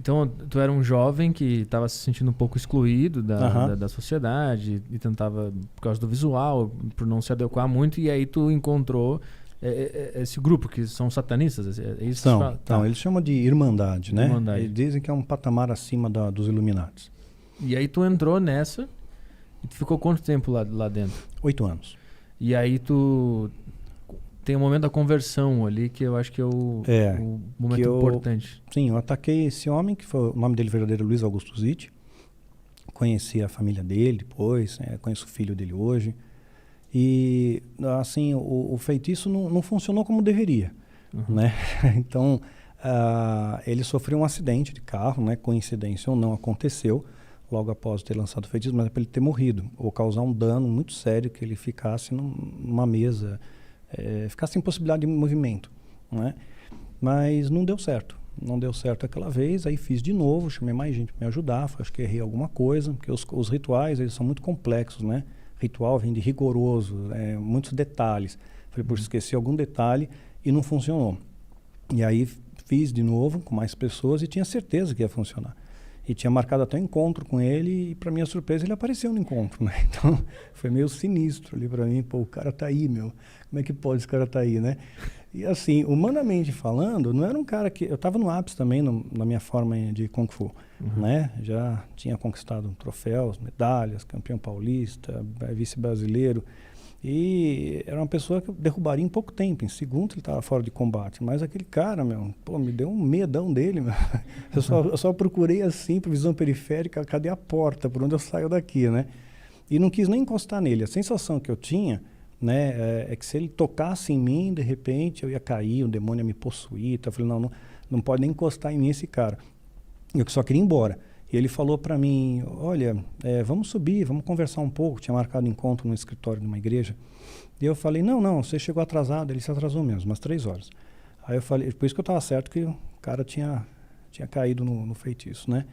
Então, tu era um jovem que estava se sentindo um pouco excluído da sociedade e tentava, por causa do visual, por não se adequar muito, e aí tu encontrou esse grupo que são satanistas, é isso que você fala? Tá. Não, eles chamam de Irmandade, né? Irmandade. Eles dizem que é um patamar acima dos Illuminatis. E aí tu entrou nessa e tu ficou quanto tempo lá dentro? 8 anos. E aí tu tem o momento da conversão ali, que eu acho que é o momento importante. Sim, eu ataquei esse homem, que foi, o nome dele verdadeiro é Luiz Augusto Zitti. Conheci a família dele depois, conheço o filho dele hoje. E, assim, o feitiço não funcionou como deveria, né? Então, ele sofreu um acidente de carro, né? Coincidência ou não, aconteceu logo após ter lançado o feitiço, mas é para ele ter morrido, ou causar um dano muito sério, que ele ficasse numa mesa, ficasse sem possibilidade de movimento, né? Mas não deu certo. Não deu certo aquela vez, aí fiz de novo, chamei mais gente para me ajudar, acho que errei alguma coisa, porque os rituais, eles são muito complexos, né? Ritual vem de rigoroso, muitos detalhes. Falei, por esqueci algum detalhe e não funcionou. E aí fiz de novo com mais pessoas e tinha certeza que ia funcionar. E tinha marcado até um encontro com ele e, para minha surpresa, ele apareceu no encontro, né? Então, foi meio sinistro ali para mim. Pô, o cara tá aí, meu. Como é que pode esse cara tá aí, né? E assim, humanamente falando, não era um cara que... Eu estava no ápice também na minha forma de Kung Fu, né? Já tinha conquistado troféus, medalhas, campeão paulista, vice-brasileiro. E era uma pessoa que eu derrubaria em pouco tempo. Em segundos ele estava fora de combate. Mas aquele cara, meu, pô, me deu um medão dele, meu. Eu só procurei assim, por visão periférica, cadê a porta, por onde eu saio daqui, né? E não quis nem encostar nele. A sensação que eu tinha, né, é que se ele tocasse em mim, de repente eu ia cair, o demônio ia me possuir. Então eu falei, não pode nem encostar em mim esse cara. Eu só queria ir embora. E ele falou para mim, olha, vamos subir, vamos conversar um pouco. Tinha marcado encontro no escritório de uma igreja. E eu falei, não, você chegou atrasado. Ele se atrasou mesmo, umas 3 horas. Aí eu falei, por isso que eu estava certo que o cara tinha caído no feitiço, né?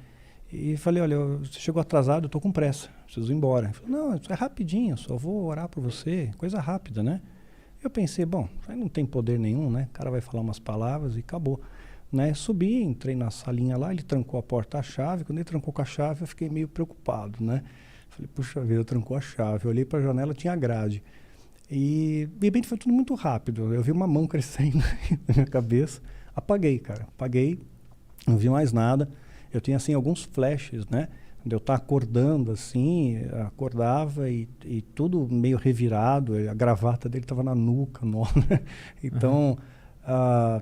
E falei, olha, você chegou atrasado, eu estou com pressa, preciso ir embora. Ele falou, não, isso é rapidinho, só vou orar por você, coisa rápida, né? Eu pensei, bom, aí não tem poder nenhum, né? O cara vai falar umas palavras e acabou. Né, subi, entrei na salinha lá, ele trancou a porta à chave. Quando ele trancou com a chave, eu fiquei meio preocupado, né? Falei, puxa vida, trancou a chave. Eu olhei para a janela, tinha grade. E de repente foi tudo muito rápido. Eu vi uma mão crescendo na minha cabeça. Apaguei, cara. Apaguei, não vi mais nada. Eu tinha, assim, alguns flashes, né? De eu estar acordando, assim, acordava e tudo meio revirado. A gravata dele estava na nuca, né? Então...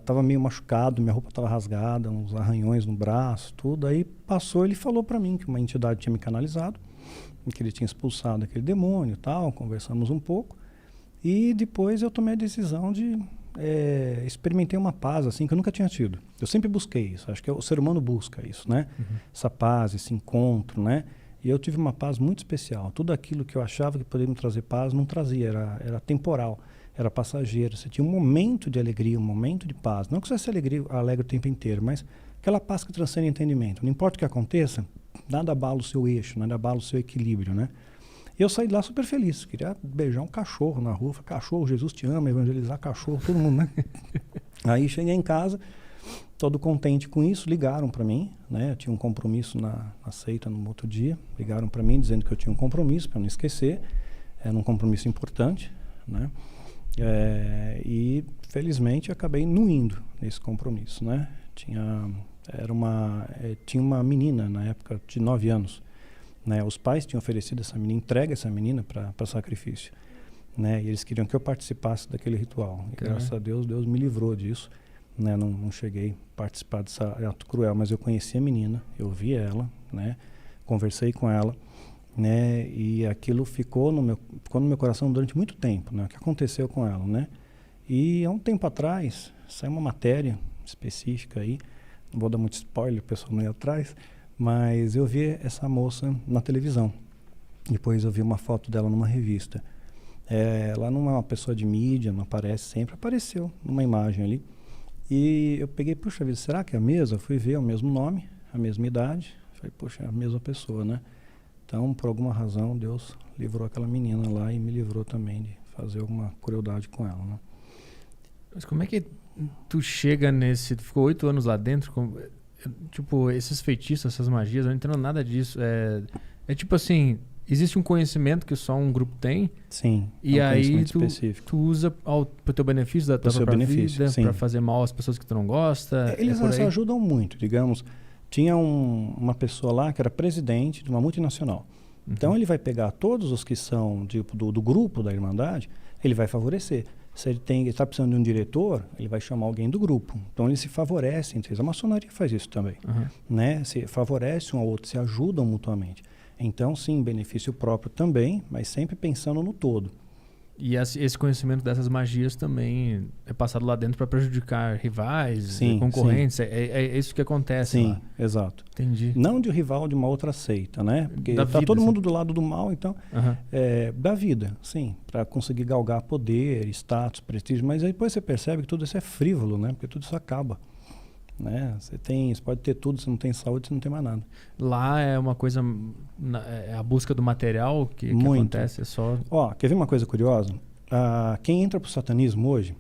Tava meio machucado, minha roupa estava rasgada, uns arranhões no braço, tudo. Aí passou, ele falou para mim que uma entidade tinha me canalizado, que ele tinha expulsado aquele demônio e tal, conversamos um pouco. E depois eu tomei a decisão de experimentar uma paz assim que eu nunca tinha tido. Eu sempre busquei isso, acho que o ser humano busca isso, né? Essa paz, esse encontro, né? E eu tive uma paz muito especial. Tudo aquilo que eu achava que poderia me trazer paz não trazia, era temporal. Era passageiro, você tinha um momento de alegria, um momento de paz. Não que você se alegre o tempo inteiro, mas aquela paz que transcende entendimento. Não importa o que aconteça, nada abala o seu eixo, nada abala o seu equilíbrio, né? E eu saí de lá super feliz, queria beijar um cachorro na rua. Falei, cachorro, Jesus te ama, evangelizar cachorro, todo mundo, né? Aí cheguei em casa, todo contente com isso, ligaram para mim, né? Eu tinha um compromisso na seita no outro dia, ligaram para mim dizendo que eu tinha um compromisso, para não esquecer, era um compromisso importante, né? E felizmente acabei não indo nesse compromisso, né? Tinha uma menina na época de 9 anos, né? Os pais tinham oferecido essa menina, entrega essa menina para sacrifício, né? E eles queriam que eu participasse daquele ritual. E graças a Deus, Deus me livrou disso, né? Não cheguei a participar desse ato cruel, mas eu conheci a menina, eu vi ela, né? Conversei com ela, né? E aquilo ficou no meu coração durante muito tempo, né? O que aconteceu com ela, né? E há um tempo atrás saiu uma matéria específica aí, não vou dar muito spoiler, o pessoal não ia atrás, mas eu vi essa moça na televisão. Depois eu vi uma foto dela numa revista. Ela não é uma pessoa de mídia, não aparece sempre, apareceu numa imagem ali. E eu peguei, puxa vida, será que é a mesma? Fui ver, é o mesmo nome, a mesma idade. Falei, poxa, é a mesma pessoa, né? Então, por alguma razão, Deus livrou aquela menina lá e me livrou também de fazer alguma crueldade com ela, né? Mas como é que tu chega nesse... Tu ficou 8 anos lá dentro? tipo, esses feitiços, essas magias, eu não entendo nada disso. É tipo assim, existe um conhecimento que só um grupo tem. Sim. E aí tu usa pro teu benefício da tua própria vida, para fazer mal às pessoas que tu não gosta. Eles ajudam muito, digamos. Tinha uma pessoa lá que era presidente de uma multinacional. Então ele vai pegar todos os que são tipo, do grupo da Irmandade, ele vai favorecer. Se ele está precisando de um diretor, ele vai chamar alguém do grupo. Então eles se favorecem entre eles. A maçonaria faz isso também. Né? Se favorece um ao outro, se ajudam mutuamente. Então sim, benefício próprio também, mas sempre pensando no todo. E esse conhecimento dessas magias também é passado lá dentro para prejudicar rivais, concorrentes. É isso que acontece lá. Sim, exato. Entendi. Não de rival de uma outra seita, né? Porque está todo mundo do lado do mal, então, da vida, sim, para conseguir galgar poder, status, prestígio. Mas aí depois você percebe que tudo isso é frívolo, né? Porque tudo isso acaba. Né? Você pode ter tudo, se não tem saúde, você não tem mais nada. Lá é uma coisa, é a busca do material que acontece, é só... Quer ver uma coisa curiosa? Quem entra para o satanismo hoje,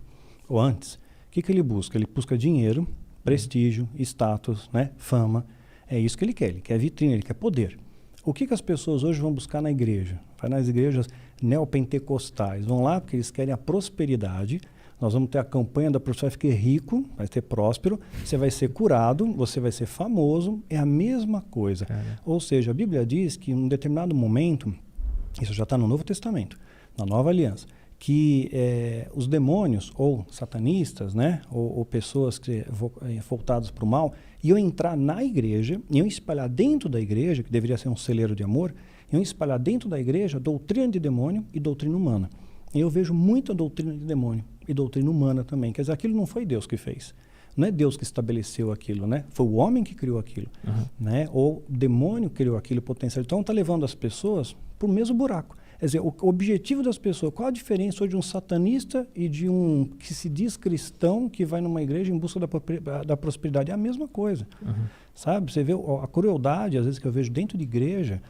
ou antes, o que ele busca? Ele busca dinheiro, prestígio, status, né? Fama. É isso que ele quer vitrine, ele quer poder. O que as pessoas hoje vão buscar na igreja? Vai nas igrejas neopentecostais, vão lá porque eles querem a prosperidade. Nós vamos ter a campanha da pessoa ficar rico, vai ser próspero, você vai ser curado, você vai ser famoso, é a mesma coisa. Ou seja, a Bíblia diz que em um determinado momento, isso já está no Novo Testamento, na Nova Aliança, que os demônios, ou satanistas, né, ou pessoas voltadas para o mal, iam entrar na igreja, iam espalhar dentro da igreja, que deveria ser um celeiro de amor, iam espalhar dentro da igreja doutrina de demônio e doutrina humana. E eu vejo muita doutrina de demônio e doutrina humana também. Quer dizer, aquilo não foi Deus que fez. Não é Deus que estabeleceu aquilo, né? Foi o homem que criou aquilo. Né? Ou o demônio criou aquilo potencial. Então está levando as pessoas para o mesmo buraco. Quer dizer, o objetivo das pessoas, qual a diferença hoje de um satanista e de um que se diz cristão que vai numa igreja em busca da prosperidade? É a mesma coisa. Sabe? Você vê a crueldade, às vezes, que eu vejo dentro de igreja,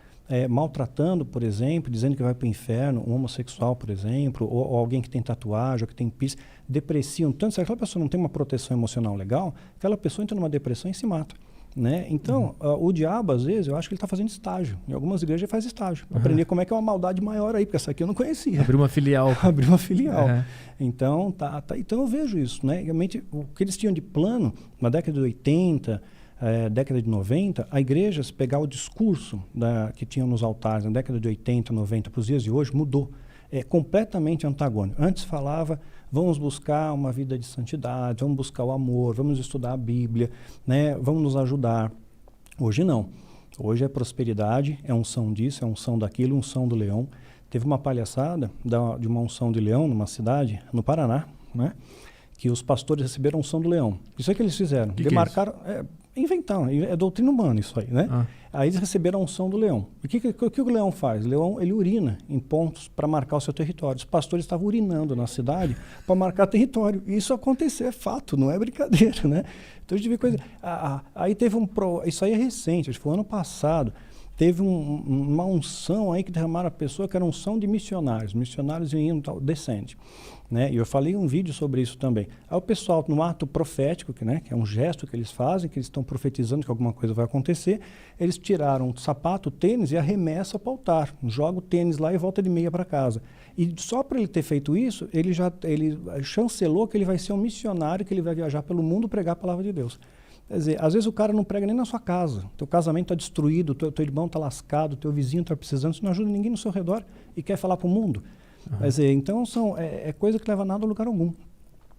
maltratando, por exemplo, dizendo que vai para o inferno, um homossexual, por exemplo, ou alguém que tem tatuagem, ou que tem piercing, depreciam tanto. Se aquela pessoa não tem uma proteção emocional legal, aquela pessoa entra numa depressão e se mata. Né? Então, o diabo, às vezes, eu acho que ele está fazendo estágio. Em algumas igrejas ele faz estágio. Aprender como é que é uma maldade maior aí, porque essa aqui eu não conhecia. Abrir uma filial. Abrir uma filial. Então, então eu vejo isso. Né? Realmente, o que eles tinham de plano, na década de 80, década de 90, a igreja, se pegar o discurso que tinham nos altares na década de 80, 90 para os dias de hoje, mudou. É completamente antagônico. Antes falava, vamos buscar uma vida de santidade, vamos buscar o amor, vamos estudar a Bíblia, né? Vamos nos ajudar. Hoje não. Hoje é prosperidade, é unção disso, é unção daquilo, unção do leão. Teve uma palhaçada de uma unção de leão numa cidade, no Paraná, né? Que os pastores receberam unção do leão. Isso é que eles fizeram. Demarcaram... Inventaram, é doutrina humana isso aí, né? Aí eles receberam a unção do leão. O que o leão faz? O leão, ele urina em pontos para marcar o seu território. Os pastores estavam urinando na cidade para marcar território. E isso aconteceu, é fato, não é brincadeira, né? Então a gente vê coisa... Aí teve isso aí é recente, acho que foi ano passado. Teve uma unção aí que derramaram a pessoa, que era unção de missionários. Missionários iam descende. Né? E eu falei em um vídeo sobre isso também. Aí o pessoal, no ato profético, que é um gesto que eles fazem, que eles estão profetizando que alguma coisa vai acontecer, eles tiraram o sapato, o tênis e arremessam para o altar. Joga o tênis lá e volta de meia para casa. E só para ele ter feito isso, ele chancelou que ele vai ser um missionário, que ele vai viajar pelo mundo pregar a palavra de Deus. Quer dizer, às vezes o cara não prega nem na sua casa. Teu casamento está destruído, teu irmão está lascado, teu vizinho está precisando, você não ajuda ninguém no seu redor e quer falar para o mundo. Quer dizer, então é coisa que leva nada a lugar algum.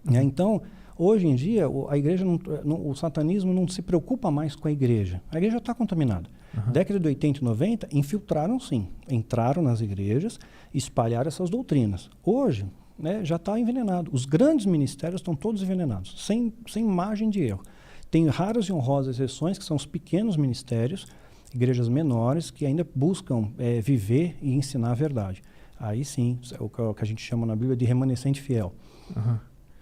Então, hoje em dia, a igreja, o satanismo não se preocupa mais com a igreja. A igreja está contaminada. Década de 80 e 90, infiltraram sim. Entraram nas igrejas, espalharam essas doutrinas. Hoje, né, já está envenenado. Os grandes ministérios estão todos envenenados, sem margem de erro. Tem raras e honrosas exceções, que são os pequenos ministérios, igrejas menores, que ainda buscam viver e ensinar a verdade. Aí sim, é o que a gente chama na Bíblia de remanescente fiel.